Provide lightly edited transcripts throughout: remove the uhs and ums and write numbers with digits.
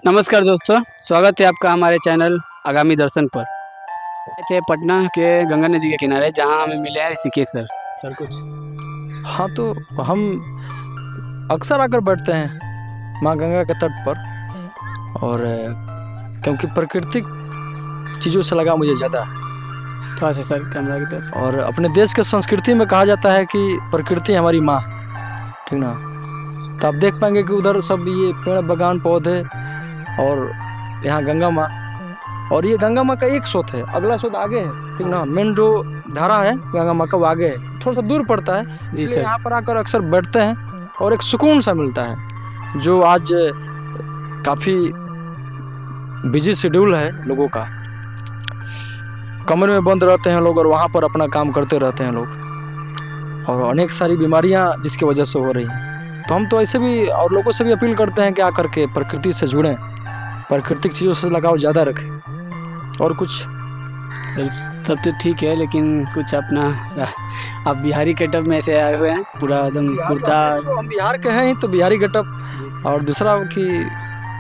नमस्कार दोस्तों, स्वागत है आपका हमारे चैनल आगामी दर्शन पर। थे पटना के गंगा नदी के किनारे जहां हमें मिले हैं ऋषिकेश सर कुछ। हाँ, तो हम अक्सर आकर बैठते हैं माँ गंगा के तट पर। और क्योंकि प्राकृतिक चीज़ों से लगाव मुझे ज़्यादा है। थोड़ा सा सर कैमरा की तरफ। और अपने देश के संस्कृति में कहा जाता है कि प्रकृति हमारी माँ, ठीक ना। तो आप देख पाएंगे कि उधर सब ये पेड़ बगान पौधे और यहाँ गंगा माँ। और ये गंगा माँ का एक स्रोत है, अगला स्रोत आगे है, ठीक ना। मेन जो धारा है गंगा माँ का वो आगे है, थोड़ा सा दूर पड़ता है। जी इसलिए सर। यहाँ पर आकर अक्सर बैठते हैं और एक सुकून सा मिलता है, जो आज काफ़ी बिजी शेड्यूल है लोगों का। कमरे में बंद रहते हैं लोग और वहाँ पर अपना काम करते रहते हैं लोग, और अनेक सारी बीमारियाँ जिसकी वजह से हो रही हैं। तो हम तो ऐसे भी और लोगों से भी अपील करते हैं कि आकर के प्रकृति से जुड़ें, प्राकृतिक चीज़ों से लगाव ज़्यादा रखें। और कुछ सर सब तो ठीक है, लेकिन कुछ अपना आप बिहारी गेटअप में ऐसे आए हुए हैं, पूरा एकदम कुर्ता। हम बिहार के हैं ही, तो बिहारी गेटअप। और दूसरा कि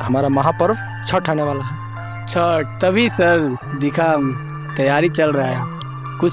हमारा महापर्व छठ आने वाला है। छठ तभी सर दिखा, तैयारी चल रहा है कुछ।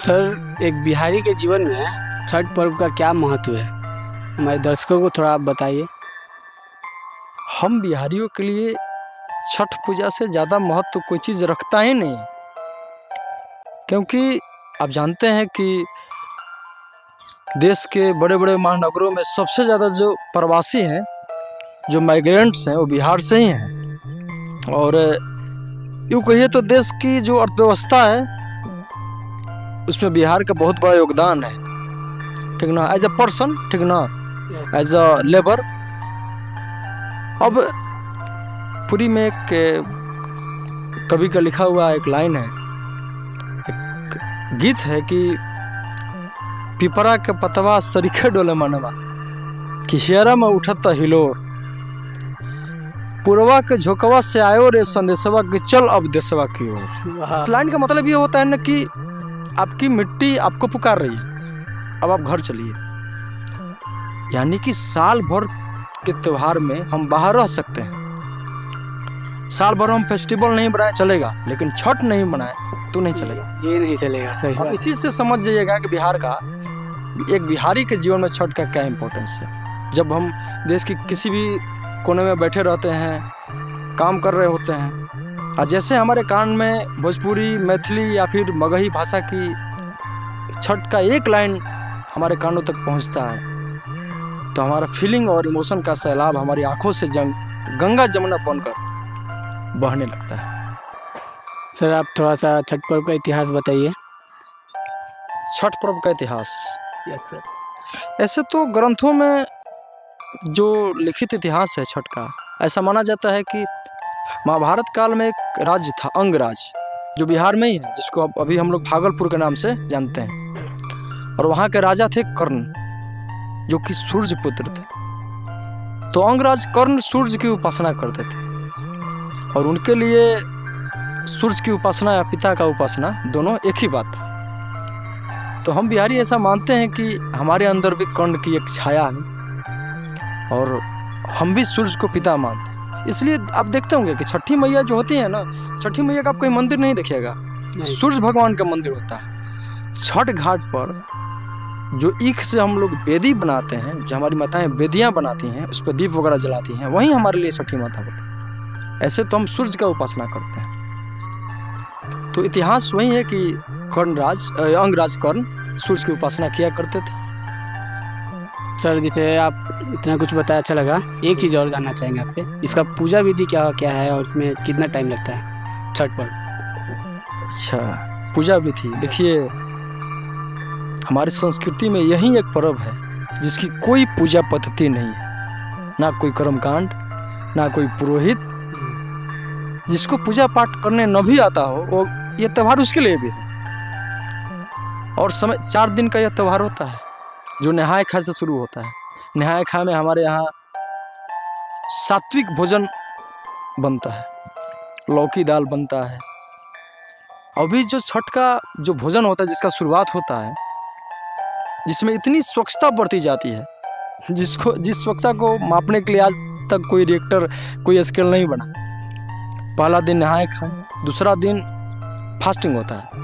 सर एक बिहारी के जीवन में छठ पर्व का क्या महत्व है, हमारे दर्शकों को थोड़ा आप बताइए। हम बिहारियों के लिए छठ पूजा से ज़्यादा महत्व कोई चीज़ रखता ही नहीं, क्योंकि आप जानते हैं कि देश के बड़े बड़े महानगरों में सबसे ज़्यादा जो प्रवासी हैं, जो माइग्रेंट्स हैं, वो बिहार से ही हैं। और यूँ कहिए तो देश की जो अर्थव्यवस्था है उसमें बिहार का बहुत बड़ा योगदान है, ठीक ना। एज अ पर्सन, ठीक ना, एज अ लेबर। अब पूरी में एक कवि का लिखा हुआ एक लाइन है, एक गीत है कि पिपरा के पतवा सरीखे डोले मनवा कि हियरा में उठत हिलोर, पुरवा के झोंकवा से आयो रे संदेशवा कि चल अब देशवा की ओर। इस लाइन का मतलब ये होता है ना कि आपकी मिट्टी आपको पुकार रही है, अब आप घर चलिए। यानी कि साल भर के त्योहार में हम बाहर रह सकते हैं, साल भर हम फेस्टिवल नहीं बनाए चलेगा, लेकिन छठ नहीं बनाए तो नहीं चलेगा, ये नहीं चलेगा। सही बात। इसी से समझ जाइएगा कि बिहार का एक बिहारी के जीवन में छठ का क्या इम्पोर्टेंस है। जब हम देश की किसी भी कोने में बैठे रहते हैं, काम कर रहे होते हैं, और जैसे हमारे कान में भोजपुरी, मैथिली या फिर मगही भाषा की छठ का एक लाइन हमारे कानों तक पहुंचता है, तो हमारा फीलिंग और इमोशन का सैलाब हमारी आंखों से गंगा जमुना बनकर बहने लगता है। सर आप थोड़ा सा छठ पर्व का इतिहास बताइए। छठ पर्व का इतिहास ऐसे तो ग्रंथों में जो लिखित इतिहास है छठ का, ऐसा माना जाता है कि महाभारत काल में एक राज्य था, अंगराज, जो बिहार में ही है, जिसको अब अभी हम लोग भागलपुर के नाम से जानते हैं। और वहाँ के राजा थे कर्ण, जो कि सूर्य पुत्र थे। तो अंगराज कर्ण सूर्य की उपासना करते थे, और उनके लिए सूर्य की उपासना या पिता का उपासना दोनों एक ही बात था। तो हम बिहारी ऐसा मानते हैं कि हमारे अंदर भी कर्ण की एक छाया है, और हम भी सूर्य को पिता मानते हैं। इसलिए आप देखते होंगे कि छठी मैया जो होती है ना, छठी मैया का आप कोई मंदिर नहीं देखिएगा, सूर्य भगवान का मंदिर होता है। छठ घाट पर जो ईख से हम लोग बेदी बनाते हैं, जो हमारी माताएं बेदियां बनाती हैं, उस पर दीप वगैरह जलाती हैं, वहीं हमारे लिए छठी माता होती है। ऐसे तो हम सूर्य का उपासना करते हैं। तो इतिहास वही है कि अंगराज कर्ण सूर्य की उपासना किया करते थे। सर जैसे आप इतना कुछ बताया, अच्छा लगा। एक चीज़ और जानना चाहेंगे आपसे, इसका पूजा विधि क्या क्या है और इसमें कितना टाइम लगता है छठ पर। अच्छा, पूजा विधि देखिए, हमारी संस्कृति में यही एक पर्व है जिसकी कोई पूजा पद्धति नहीं है, ना कोई कर्मकांड, ना कोई पुरोहित। जिसको पूजा पाठ करने न भी आता हो, वो ये त्यौहार उसके लिए भी है। और समय 4 दिन का यह त्यौहार होता है, जो नहाय खाए से शुरू होता है। नहाय खाए में हमारे यहाँ सात्विक भोजन बनता है, लौकी दाल बनता है। अभी जो छठ का जो भोजन होता है, जिसका शुरुआत होता है, जिसमें इतनी स्वच्छता बरती जाती है, जिस स्वच्छता को मापने के लिए आज तक कोई रिएक्टर, कोई स्केल नहीं बना। पहला दिन नहाए खाए, दूसरा दिन फास्टिंग होता है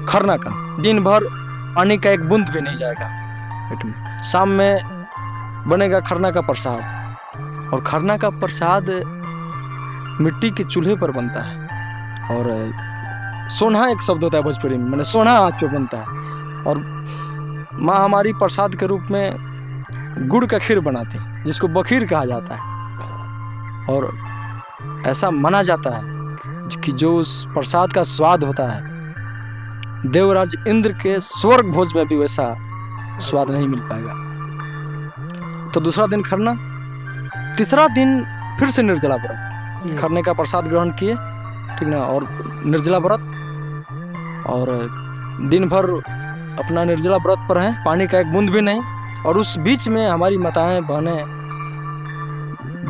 खरना का, दिन भर पानी का एक बूंद भी नहीं जाएगा पेट में। शाम में बनेगा खरना का प्रसाद, और खरना का प्रसाद मिट्टी के चूल्हे पर बनता है, और सोना एक शब्द होता है भोजपुरी में, मैंने सोना आँच पे बनता है। और माँ हमारी प्रसाद के रूप में गुड़ का खीर बनाती है, जिसको बखीर कहा जाता है। और ऐसा माना जाता है कि जो उस प्रसाद का स्वाद होता है, देवराज इंद्र के स्वर्ग भोज में भी वैसा स्वाद नहीं मिल पाएगा। तो दूसरा दिन खरना, तीसरा दिन फिर से निर्जला व्रत। खरने का प्रसाद ग्रहण किए, ठीक ना, और निर्जला व्रत, और दिन भर अपना निर्जला व्रत पर हैं, पानी का एक बूंद भी नहीं। और उस बीच में हमारी माताएं बहनें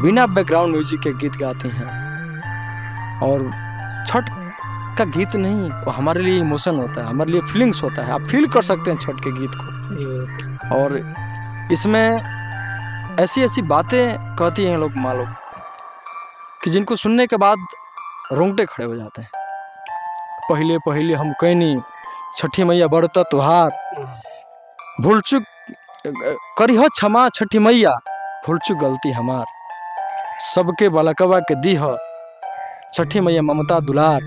बिना बैकग्राउंड म्यूजिक के गीत गाती हैं। और छठ का गीत नहीं, वो हमारे लिए इमोशन होता है, हमारे लिए फीलिंग्स होता है। आप फील कर सकते हैं छठ के गीत को। और इसमें ऐसी ऐसी बातें कहती हैं लोग, माँ लोग, कि जिनको सुनने के बाद रोंगटे खड़े हो जाते हैं। पहले पहले हम कहनी छठी मैया बड़ता तुहार, भूल चुक करी हो क्षमा छठी मैया, भूल चुक गलती हमार, सबके बालकवा के दी हो छठी मैया ममता दुलार।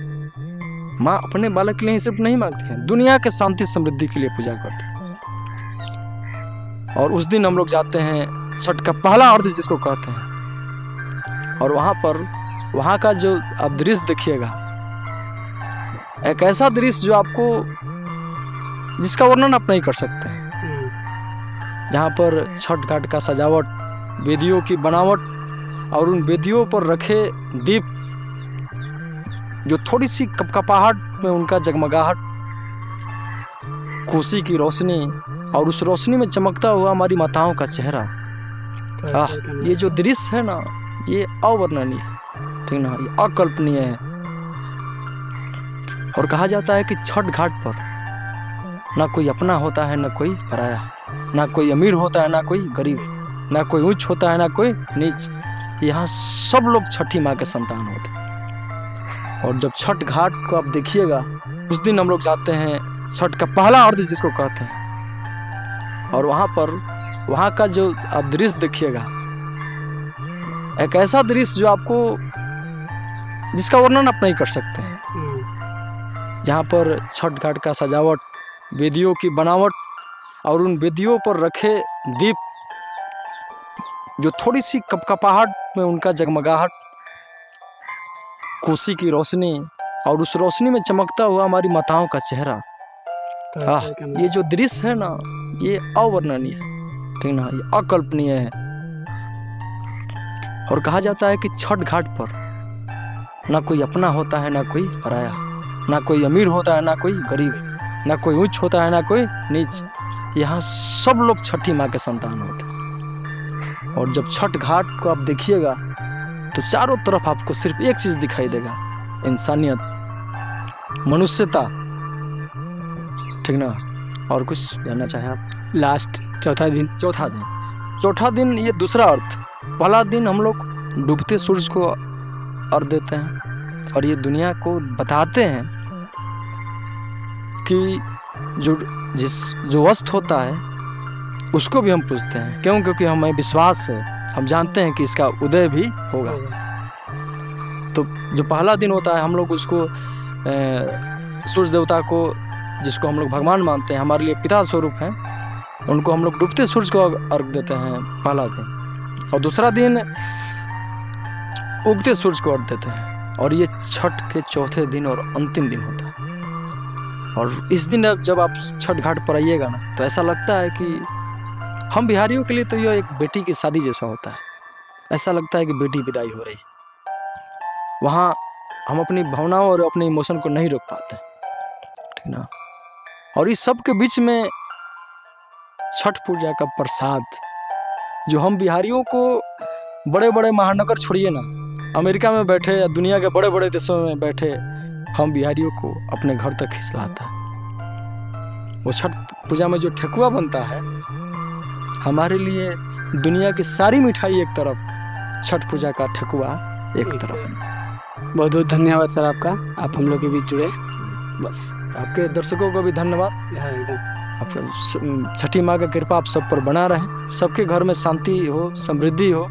माँ अपने बालक के लिए सिर्फ नहीं मांगती हैं, दुनिया के शांति समृद्धि के लिए पूजा करती हैं। और उस दिन हम लोग जाते हैं छठ का पहला अर्घ जिसको कहते हैं, और वहाँ का जो आप दृश्य देखिएगा, एक ऐसा दृश्य जो आपको, जिसका वर्णन आप नहीं कर सकते हैं। जहाँ पर छठ घाट का सजावट, वेदियों की बनावट, और उन वेदियों पर रखे दीप, जो थोड़ी सी कपकपाहट में उनका जगमगाहट, कोसी की रोशनी, और उस रोशनी में चमकता हुआ हमारी माताओं का चेहरा। ये जो दृश्य है ना, ये अवर्णनीय, ठीक ना, ये अकल्पनीय है। और कहा जाता है कि छठ घाट पर ना कोई अपना होता है, ना कोई पराया, ना कोई अमीर होता है, ना कोई गरीब, ना कोई ऊंच होता है, ना कोई नीच। यहाँ सब लोग छठी माँ के संतान होते हैं। और जब छठ घाट को आप देखिएगा, उस दिन हम लोग जाते हैं छठ का पहला अर्घ जिसको कहते हैं, और वहाँ का जो आप दृश्य देखिएगा, एक ऐसा दृश्य जो आपको, जिसका वर्णन आप नहीं कर सकते हैं। जहाँ पर छठ घाट का सजावट, वेदियों की बनावट, और उन वेदियों पर रखे दीप, जो थोड़ी सी कपकपाहट में उनका जगमगाहट, कोसी की रोशनी, और उस रोशनी में चमकता हुआ हमारी माताओं का चेहरा। ये जो दृश्य है ना, ये अवर्णनीय, ठीक ना, ये अकल्पनीय है। और कहा जाता है कि छठ घाट पर ना कोई अपना होता है, ना कोई पराया, ना कोई अमीर होता है, ना कोई गरीब, ना कोई ऊंच होता है, ना कोई नीच। यहाँ सब लोग छठी माँ के संतान होते हैं। और जब छठ घाट को आप देखिएगा, तो चारों तरफ आपको सिर्फ एक चीज दिखाई देगा, इंसानियत, मनुष्यता, ठीक ना। और कुछ जानना चाहें आप? लास्ट चौथा दिन ये दूसरा अर्थ। पहला दिन हम लोग डूबते सूरज को अर्घ देते हैं, और ये दुनिया को बताते हैं कि जो वस्त होता है उसको भी हम पूजते हैं। क्यों? क्योंकि हमें विश्वास है, हम जानते हैं कि इसका उदय भी होगा। तो जो पहला दिन होता है, हम लोग उसको सूर्य देवता को, जिसको हम लोग भगवान मानते हैं, हमारे लिए पिता स्वरूप हैं, उनको हम लोग डूबते सूरज को अर्घ देते हैं पहला दिन। और दूसरा दिन उगते सूरज को अर्घ देते हैं। और ये छठ के चौथे दिन और अंतिम दिन होता है। और इस दिन जब आप छठ घाट पर आइएगा ना, तो ऐसा लगता है कि हम बिहारियों के लिए तो यह एक बेटी की शादी जैसा होता है। ऐसा लगता है कि बेटी विदाई हो रही। वहाँ हम अपनी भावनाओं और अपने इमोशन को नहीं रोक पाते, ठीक ना। और इस सब के बीच में छठ पूजा का प्रसाद, जो हम बिहारियों को, बड़े बड़े महानगर छोड़िए ना, अमेरिका में बैठे या दुनिया के बड़े बड़े देशों में बैठे हम बिहारियों को अपने घर तक खिंचलाता है। वो छठ पूजा में जो ठेकुआ बनता है, हमारे लिए दुनिया की सारी मिठाई एक तरफ, छठ पूजा का ठकुआ एक तरफ। बहुत बहुत धन्यवाद सर आपका, आप हम लोग के बीच जुड़े। बस आपके दर्शकों को भी धन्यवाद। हाँ एकदम। आपका छठी माँ का कृपा आप सब पर बना रहे, सबके घर में शांति हो, समृद्धि हो।